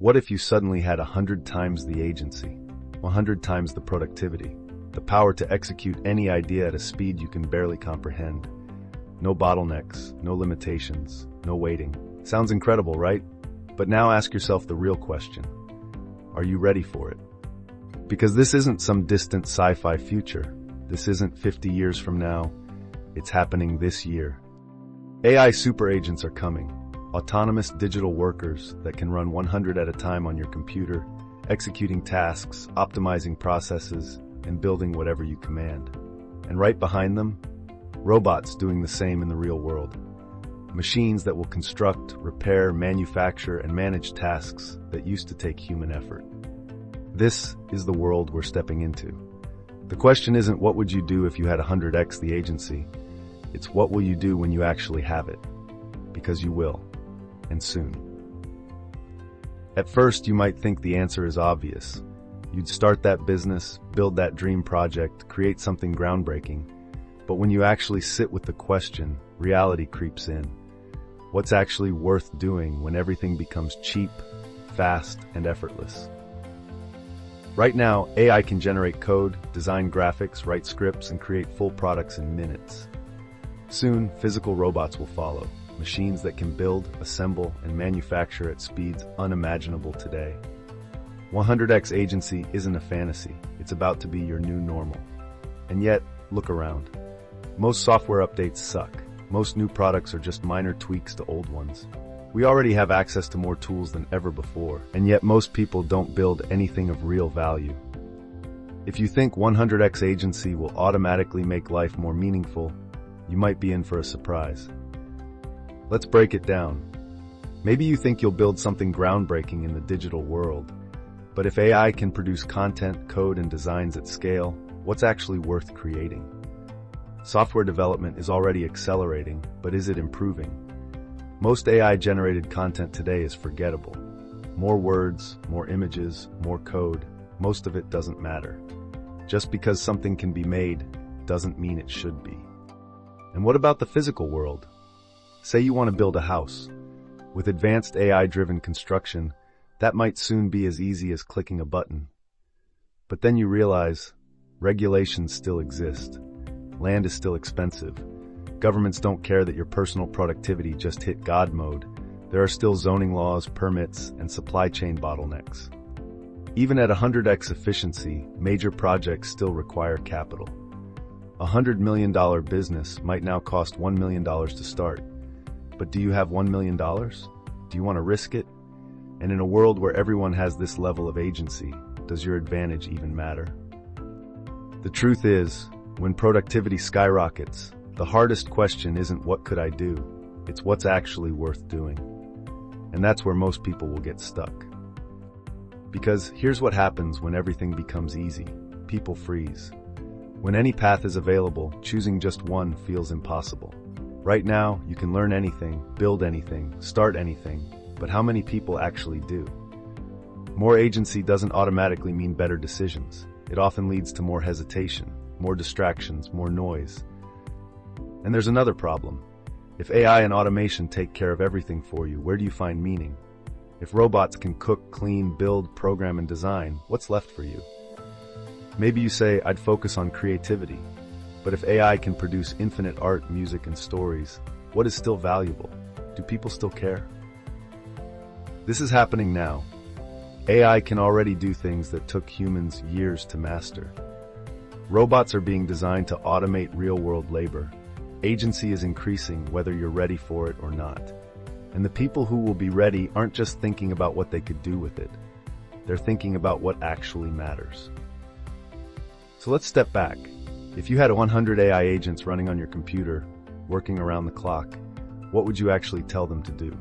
What if you suddenly had 100 times the agency, 100 times the productivity, the power to execute any idea at a speed you can barely comprehend? No bottlenecks, no limitations, no waiting. Sounds incredible, right? But now ask yourself the real question. Are you ready for it? Because this isn't some distant sci-fi future. This isn't 50 years from now. It's happening this year. AI super agents are coming. Autonomous digital workers that can run 100 at a time on your computer, executing tasks, optimizing processes, and building whatever you command. And right behind them, robots doing the same in the real world. Machines that will construct, repair, manufacture, and manage tasks that used to take human effort. This is the world we're stepping into. The question isn't what would you do if you had 100x the agency. It's what will you do when you actually have it. Because you will. And soon. At first, you might think the answer is obvious. You'd start that business, build that dream project, create something groundbreaking. But when you actually sit with the question, reality creeps in. What's actually worth doing when everything becomes cheap, fast, and effortless? Right now, AI can generate code, design graphics, write scripts, and create full products in minutes. Soon, physical robots will follow. Machines that can build, assemble, and manufacture at speeds unimaginable today. 100x agency isn't a fantasy. It's about to be your new normal. And yet, look around. Most software updates suck. Most new products are just minor tweaks to old ones. We already have access to more tools than ever before, and yet most people don't build anything of real value. If you think 100x agency will automatically make life more meaningful, you might be in for a surprise. Let's break it down. Maybe you think you'll build something groundbreaking in the digital world, but if AI can produce content, code, and designs at scale, what's actually worth creating? Software development is already accelerating, but is it improving? Most AI-generated content today is forgettable. More words, more images, more code, most of it doesn't matter. Just because something can be made doesn't mean it should be. And what about the physical world? Say you want to build a house. With advanced AI-driven construction, that might soon be as easy as clicking a button. But then you realize, regulations still exist. Land is still expensive. Governments don't care that your personal productivity just hit God mode. There are still zoning laws, permits, and supply chain bottlenecks. Even at 100x efficiency, major projects still require capital. A $100 million business might now cost $1 million to start. But do you have $1 million? Do you want to risk it? And in a world where everyone has this level of agency, does your advantage even matter? The truth is, when productivity skyrockets, the hardest question isn't what could I do, it's what's actually worth doing. And that's where most people will get stuck. Because here's what happens when everything becomes easy. People freeze. When any path is available, choosing just one feels impossible. Right now, you can learn anything, build anything, start anything, but how many people actually do? More agency doesn't automatically mean better decisions. It often leads to more hesitation, more distractions, more noise. And there's another problem. If AI and automation take care of everything for you, where do you find meaning? If robots can cook, clean, build, program, and design, what's left for you? Maybe you say, I'd focus on creativity. But if AI can produce infinite art, music, and stories, what is still valuable? Do people still care? This is happening now. AI can already do things that took humans years to master. Robots are being designed to automate real-world labor. Agency is increasing whether you're ready for it or not. And the people who will be ready aren't just thinking about what they could do with it. They're thinking about what actually matters. So let's step back. If you had 100 AI agents running on your computer, working around the clock, what would you actually tell them to do?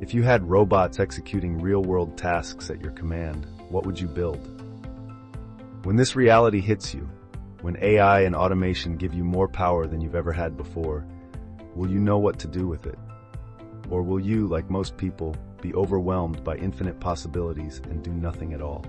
If you had robots executing real-world tasks at your command, what would you build? When this reality hits you, when AI and automation give you more power than you've ever had before, will you know what to do with it? Or will you, like most people, be overwhelmed by infinite possibilities and do nothing at all?